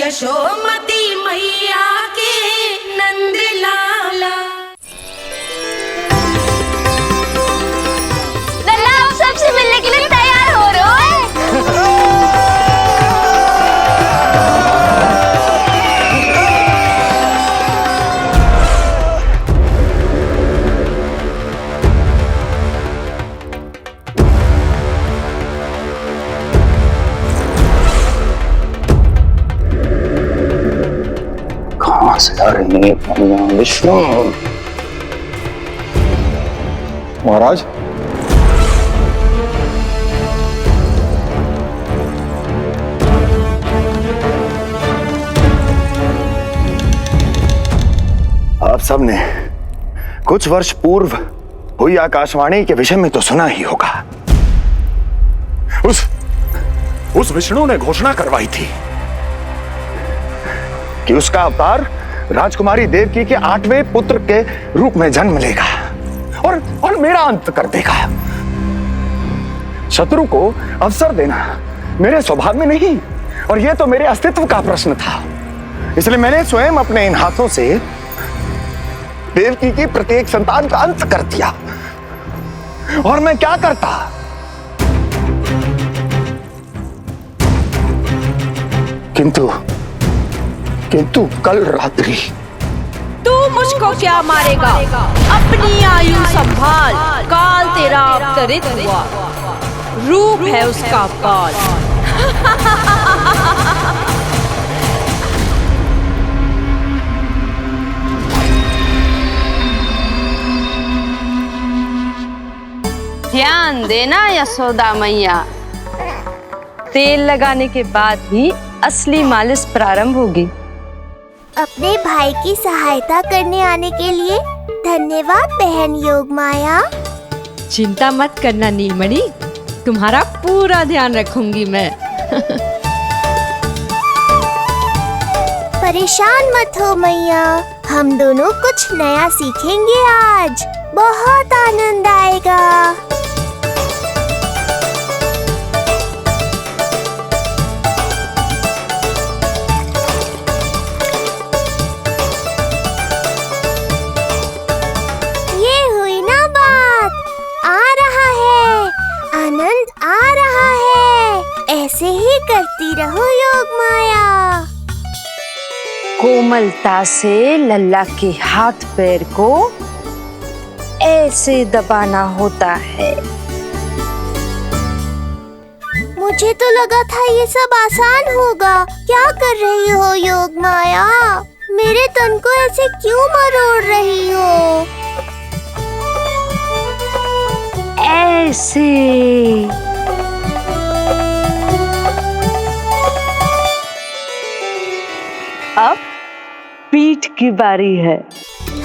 यशोमती मैया के नंद लाला। लल्ला आप सबसे मिलने के लिए तैयार हो रहे हो? कहाँ से आ रही है विष्णु? महाराज, आप सबने कुछ वर्ष पूर्व हुई आकाशवाणी के विषय में तो सुना ही होगा। उस विष्णु ने घोषणा करवाई थी कि उसका अवतार राजकुमारी देवकी के 8वें पुत्र के रूप में जन्म लेगा और मेरा अंत कर देगा। शत्रु को अवसर देना मेरे स्वभाव में नहीं, और यह तो मेरे अस्तित्व का प्रश्न था। इसलिए मैंने स्वयं अपने इन हाथों से देवकी की प्रत्येक संतान का अंत कर दिया। और मैं क्या करता? किंतु कल रात्रि तू मुझको क्या मारेगा? अपनी आयु संभाल, काल तेरा अवतरित हुआ, रूप है उसका काल। ध्यान देना यशोदा मैया, तेल लगाने के बाद ही असली मालिश प्रारंभ होगी। अपने भाई की सहायता करने आने के लिए धन्यवाद बहन योगमाया। चिंता मत करना नीलमणि, तुम्हारा पूरा ध्यान रखूंगी मैं। परेशान मत हो मैया, हम दोनों कुछ नया सीखेंगे आज। बहुत आनंद आएगा। ऐसे ही करती रहो योगमाया। कोमलता से लल्ला के हाथ पैर को ऐसे दबाना होता है। मुझे तो लगा था ये सब आसान होगा। क्या कर रही हो योगमाया? मेरे तन को ऐसे क्यों मरोड़ रही हो? ऐसे अब पीठ की बारी है।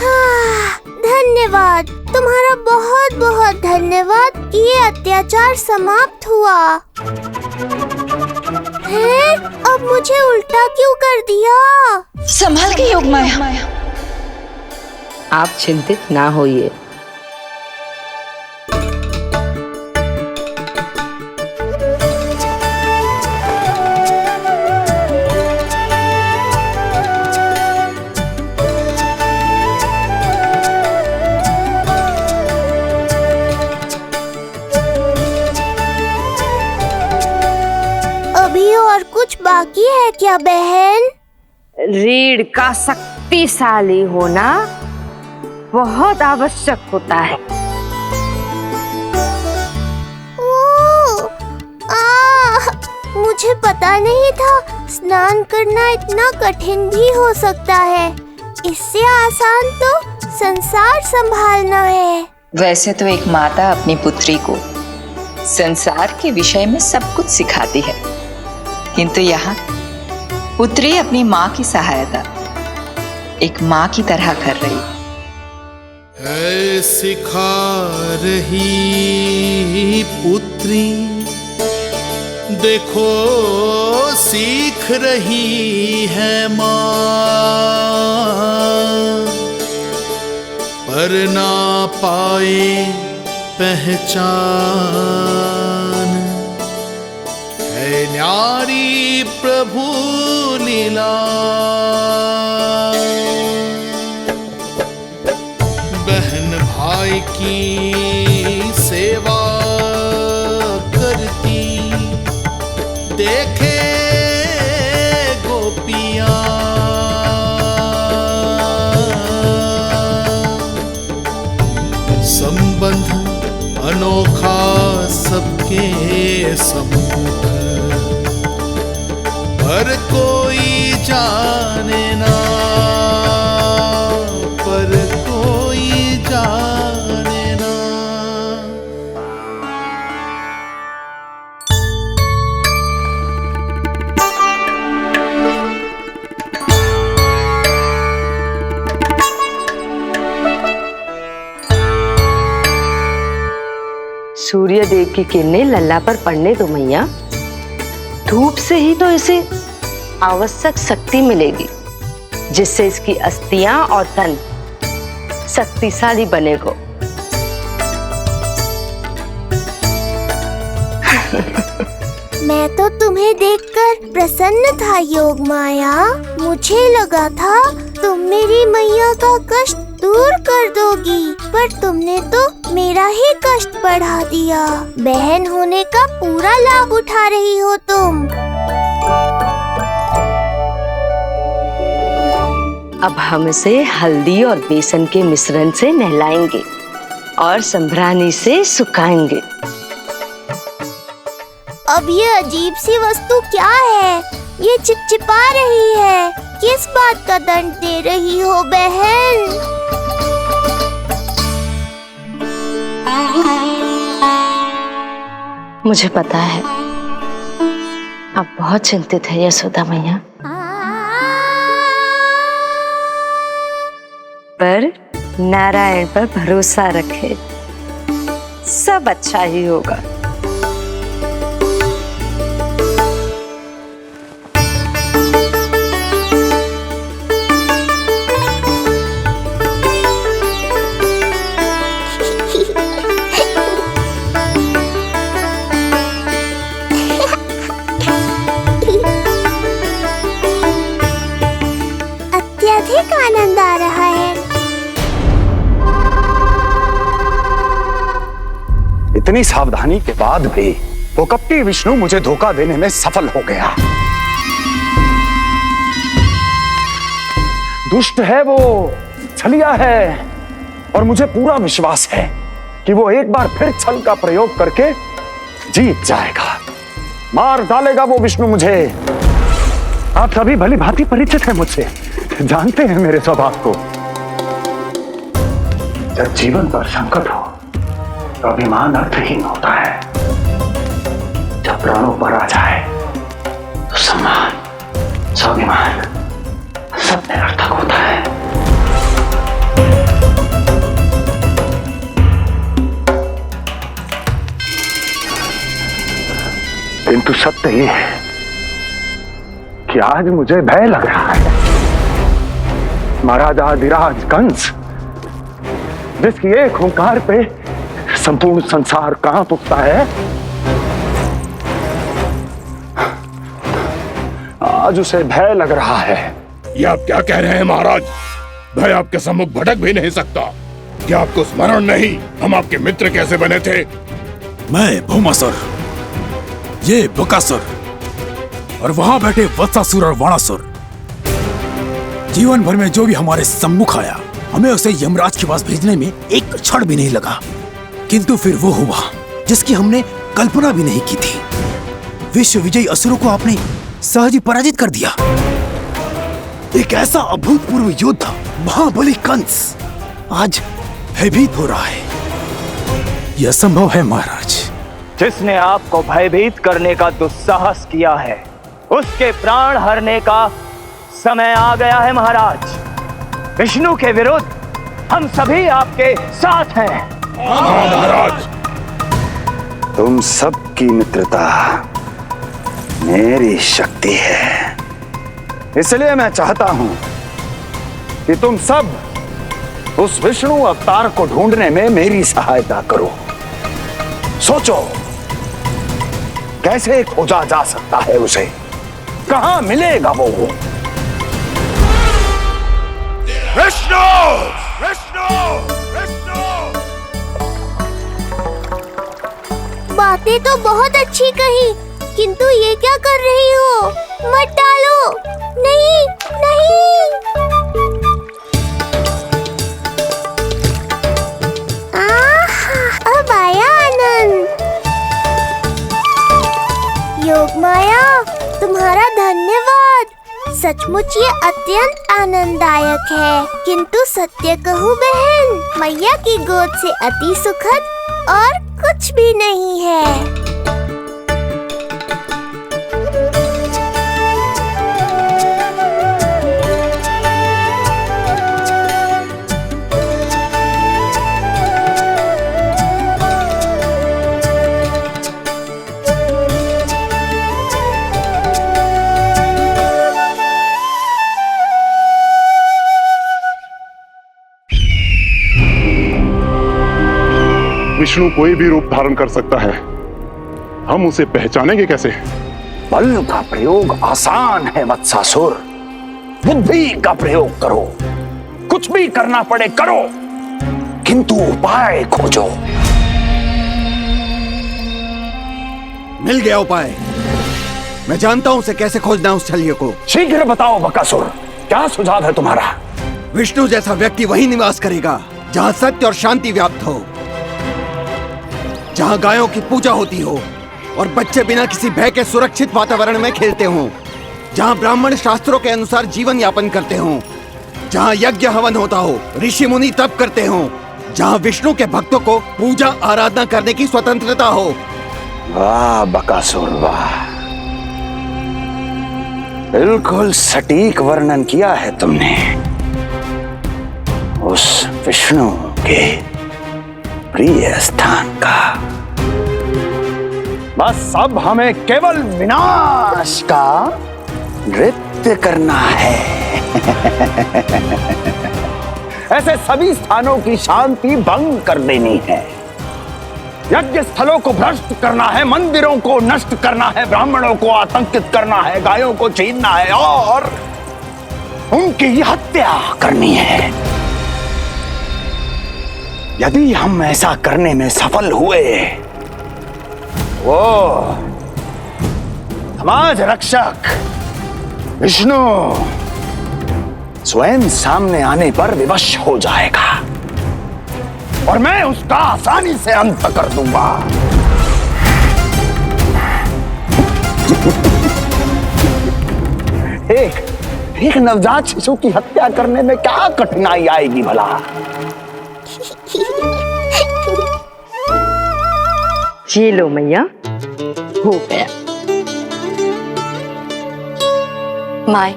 हाँ, धन्यवाद, तुम्हारा बहुत बहुत धन्यवाद। ये अत्याचार समाप्त हुआ है। अब मुझे उल्टा क्यों कर दिया? संभाल के योगमाया। आप चिंतित ना होइए। और कुछ बाकी है क्या बहन? रीढ़ का शक्तिशाली होना बहुत आवश्यक होता है। मुझे पता नहीं था स्नान करना इतना कठिन भी हो सकता है। इससे आसान तो संसार संभालना है। वैसे तो एक माता अपनी पुत्री को संसार के विषय में सब कुछ सिखाती है, किंतु यहाँ पुत्री अपनी माँ की सहायता एक माँ की तरह कर रही है। सिखा रही पुत्री, देखो सीख रही है माँ, पर ना पाए पहचान है न्यारी प्रभु लीला। बहन भाई की सेवा करती देखे गोपियां। संबंध अनोखा सबके सम्मुख, पर कोई जाने ना, पर कोई जाने ना। सूर्य देव की किरणें लल्ला पर पड़ने दो मैया। धूप से ही तो इसे आवश्यक शक्ति मिलेगी, जिससे इसकी अस्थियां और तन शक्तिशाली बनेगा। मैं तो तुम्हें देखकर प्रसन्न था योग माया। मुझे लगा था तुम मेरी मैया का कष्ट दूर कर दोगी, पर तुमने तो मेरा ही कष्ट बढ़ा दिया। बहन होने का पूरा लाभ उठा रही हो तुम। अब हम इसे हल्दी और बेसन के मिश्रण से नहलाएंगे और संभरानी से सुखाएंगे। अब ये अजीब सी वस्तु क्या है? ये चिपचिपा रही है। किस बात का दंड दे रही हो बहन? मुझे पता है आप बहुत चिंतित है यशोदा मैया, पर नारायण पर भरोसा रखे, सब अच्छा ही होगा। अत्यधिक आनंद आ रहा है। इतनी सावधानी के बाद भी वो कपटी विष्णु मुझे धोखा देने में सफल हो गया। दुष्ट है वो, छलिया है, और मुझे पूरा विश्वास है कि वो एक बार फिर छल का प्रयोग करके जीत जाएगा। मार डालेगा वो विष्णु मुझे। आप सभी भली भांति परिचित हैं मुझसे, जानते हैं मेरे स्वभाव को। जब जीवन पर संकट हो तो अभिमान अर्थहीन होता है, जब प्राणों पर आ जाए तो सम्मान, स्वाभिमान सब निरर्थक होता है। किंतु सत्य ये है कि आज मुझे भय लग रहा है। महाराजाधिराज कंस, जिसकी एक हुंकार पे संपूर्ण संसार कांप उठता है, आज उसे भय लग रहा है। ये आप क्या कह रहे हैं महाराज? भय आपके सम्मुख भटक भी नहीं सकता। क्या आपको स्मरण नहीं हम आपके मित्र कैसे बने थे? मैं भौमासुर, ये बकासुर, और वहां बैठे वत्सासुर और वाणासुर। जीवन भर में जो भी हमारे सम्मुख आया, हमें उसे यमराज के पास भेजने में एक क्षण भी नहीं लगा। किंतु फिर वो हुआ जिसकी हमने कल्पना भी नहीं की थी। विश्व विजयी असुरों को आपने सहज ही पराजित कर दिया। एक ऐसा अभूतपूर्व योद्धा महाबली कंस आज भयभीत हो रहा है। यह संभव है महाराज। जिसने आपको भयभीत करने का दुस्साहस किया है, उसके प्राण हरने का समय आ गया है महाराज। विष्णु के विरुद्ध हम सभी आपके साथ हैं। हाँ महाराज। तुम सबकी मित्रता मेरी शक्ति है, इसलिए मैं चाहता हूं कि तुम सब उस विष्णु अवतार को ढूंढने में मेरी सहायता करो। सोचो, कैसे खोजा जा सकता है उसे? कहां मिलेगा वो? विष्णु! विष्णु! विष्णु! बातें तो बहुत अच्छी कही, किंतु ये क्या कर रही हो? मत डालो। नहीं नहीं। अब आया आनंद। योगमाया, तुम्हारा धन्यवाद। सचमुच ये अत्यंत आनंददायक है। किंतु सत्य कहूँ बहन, मैया की गोद से अति सुखद और कुछ भी नहीं है। विष्णु कोई भी रूप धारण कर सकता है, हम उसे पहचानेंगे कैसे? बल का प्रयोग आसान है वत्सासुर। बुद्धि का प्रयोग करो। कुछ भी करना पड़े करो, किंतु उपाय खोजो। मिल गया उपाय। मैं जानता हूं उसे कैसे खोजना है, उस छलिए को। शीघ्र बताओ बकासुर, क्या सुझाव है तुम्हारा? विष्णु जैसा व्यक्ति वही निवास करेगा जहां सत्य और शांति व्याप्त हो, जहां गायों की पूजा होती हो और बच्चे बिना किसी भय के सुरक्षित वातावरण में खेलते हों, जहां ब्राह्मण शास्त्रों के अनुसार जीवन यापन करते हों, जहां यज्ञ हवन होता हो, ऋषि मुनि तप करते हों, जहां विष्णु के भक्तों को पूजा आराधना करने की स्वतंत्रता हो। वाह बकासुर वाह, बिल्कुल सटीक वर्णन किया है तुमने उस विष्णु के प्रिय स्थान का। बस अब हमें केवल विनाश का नृत्य करना है। ऐसे सभी स्थानों की शांति भंग कर देनी है। यज्ञ स्थलों को भ्रष्ट करना है, मंदिरों को नष्ट करना है, ब्राह्मणों को आतंकित करना है, गायों को छीनना है और उनकी हत्या करनी है। यदि हम ऐसा करने में सफल हुए, वो समाज रक्षक विष्णु स्वयं सामने आने पर विवश हो जाएगा और मैं उसका आसानी से अंत कर दूंगा। एक नवजात शिशु की हत्या करने में क्या कठिनाई आएगी भला? ये लो मैया, हो गया। माय,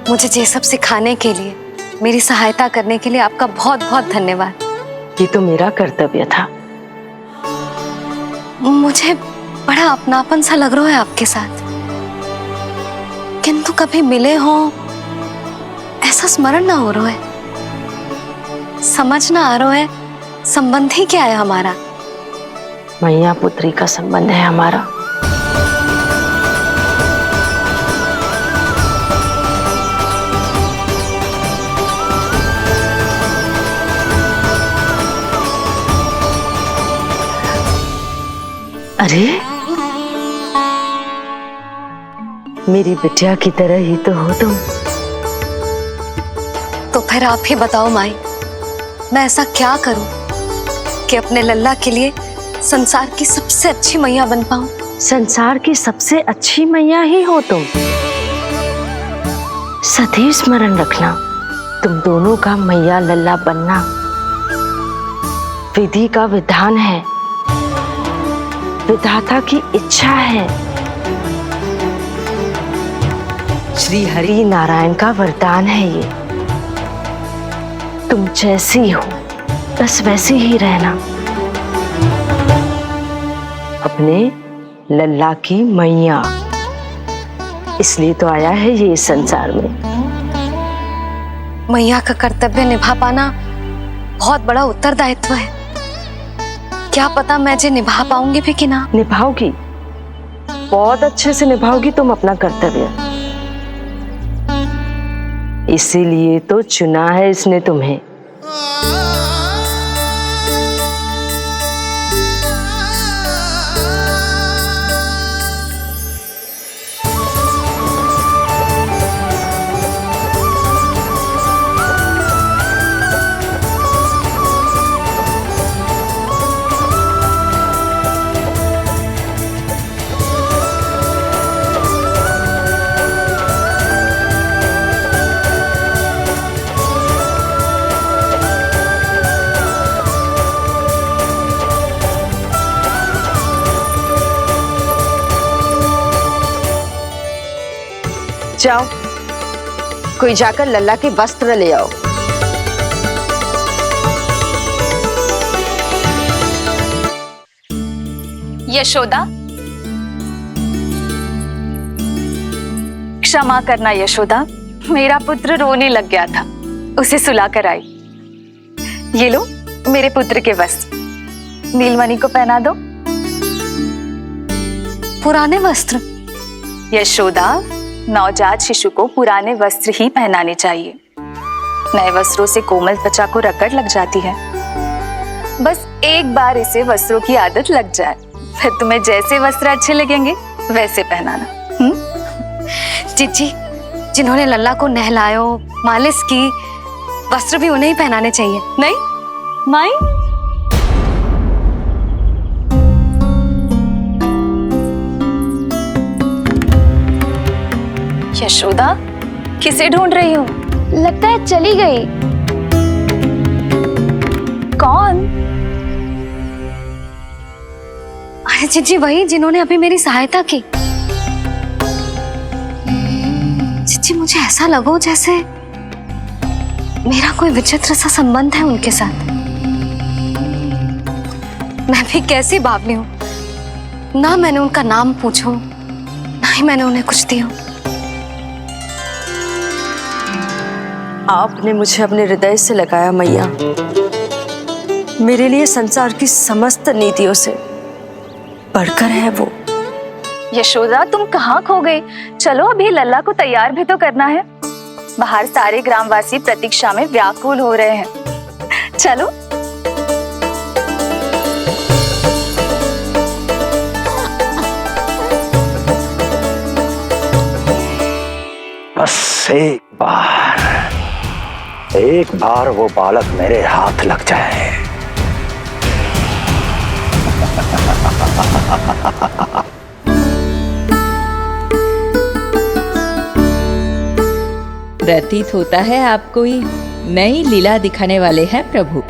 मुझे ये सब सिखाने के लिए, मेरी सहायता करने के लिए आपका बहुत बहुत धन्यवाद। ये तो मेरा कर्तव्य था। मुझे बड़ा अपनापन सा लग रहा है आपके साथ, किंतु कभी मिले हो ऐसा स्मरण ना हो रहा है। समझ ना आ रहा है संबंध ही क्या है हमारा। मैया पुत्री का संबंध है हमारा। अरे मेरी बिटिया की तरह ही तो हो तुम। तो फिर आप ही बताओ माई, मैं ऐसा क्या करूं कि अपने लल्ला के लिए संसार की सबसे अच्छी मैया बन पाऊं? संसार की सबसे अच्छी मैया ही हो तुम। सदैव स्मरण रखना, तुम दोनों का मैया लल्ला बनना विधि का विधान है, विधाता की इच्छा है, श्री हरि नारायण का वरदान है। ये तुम जैसी हो बस वैसी ही रहना, अपने लल्ला की मैया। इसलिए तो आया है ये इस संसार में। मैया का कर्तव्य निभा पाना बहुत बड़ा उत्तरदायित्व है। क्या पता मैं जे निभा पाऊंगी भी कि ना। निभाओगी, बहुत अच्छे से निभाओगी तुम अपना कर्तव्य। इसीलिए तो चुना है इसने तुम्हें। जाओ, कोई जाकर लल्ला के वस्त्र ले आओ। यशोदा, क्षमा करना यशोदा, मेरा पुत्र रोने लग गया था, उसे सुलाकर आई। ये लो मेरे पुत्र के वस्त्र, नीलमणि को पहना दो। पुराने वस्त्र? यशोदा, नवजात शिशु को पुराने वस्त्र ही पहनाने चाहिए। नए वस्त्रों से कोमल त्वचा को रगड़ लग जाती है। बस एक बार इसे वस्त्रों की आदत लग जाए, फिर तुम्हें जैसे वस्त्र अच्छे लगेंगे वैसे पहनाना। जीजी, जिन्होंने लल्ला को नहलायो, मालिश की, वस्त्र भी उन्हें ही पहनाने चाहिए, नहीं माई? यशोदा, किसे ढूंढ रही हो? लगता है चली गई। कौन? अरे जीजी, वही जिन्होंने अभी मेरी सहायता की। जीजी, मुझे ऐसा लगो जैसे मेरा कोई विचित्र सा संबंध है उनके साथ। मैं भी कैसी बावली हूं, ना मैंने उनका नाम पूछो, ना ही मैंने उन्हें कुछ दिया। आपने मुझे अपने हृदय से लगाया मैया। मेरे लिए संसार की समस्त नीतियों से बढ़कर है वो। यशोदा, तुम कहाँ खो गई? चलो अभी लल्ला को तैयार भी तो करना है। बाहर सारे ग्रामवासी प्रतीक्षा में व्याकुल हो रहे हैं। चलो। बस एक बार वो बालक मेरे हाथ लग जाए। प्रतीत होता है आप कोई नई लीला दिखाने वाले हैं प्रभु।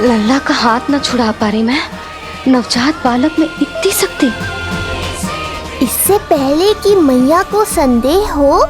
लल्ला का हाथ न छुड़ा पा रही मैं। नवजात बालक में इतनी शक्ति। इससे पहले कि मैया को संदेह हो,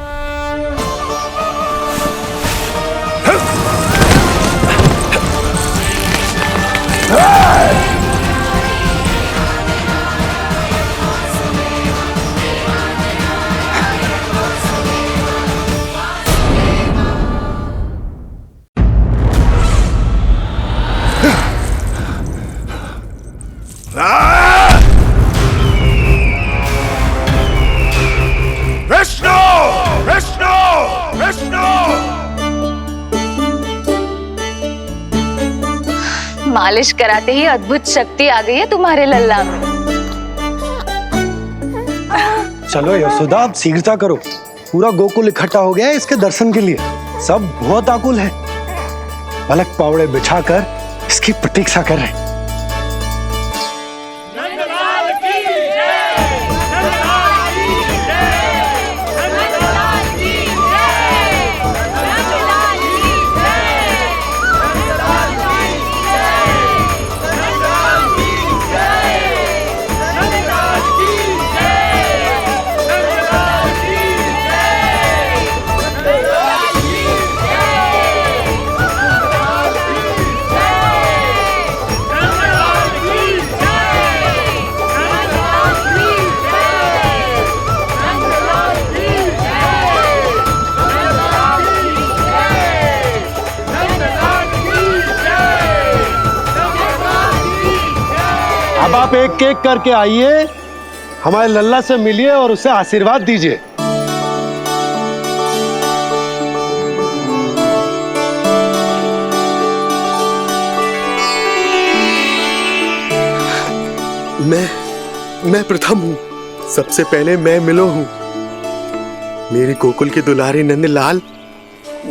मालिश कराते ही अद्भुत शक्ति आ गई है तुम्हारे लल्ला में। चलो यशोदा, आप शीघ्रता करो। पूरा गोकुल इकट्ठा हो गया है इसके दर्शन के लिए। सब बहुत आकुल है। पलक पावड़े बिछाकर इसकी प्रतीक्षा कर रहे हैं। अब आप एक एक करके आइए, हमारे लल्ला से मिलिए और उसे आशीर्वाद दीजिए। मैं प्रथम हूँ। सबसे पहले मैं मिलो हूँ। मेरी गोकुल के दुलारे नंद लाल,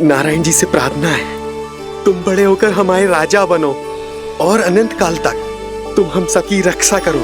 नारायण जी से प्रार्थना है, तुम बड़े होकर हमारे राजा बनो और अनंत काल तक तुम हम सबकी रक्षा करो।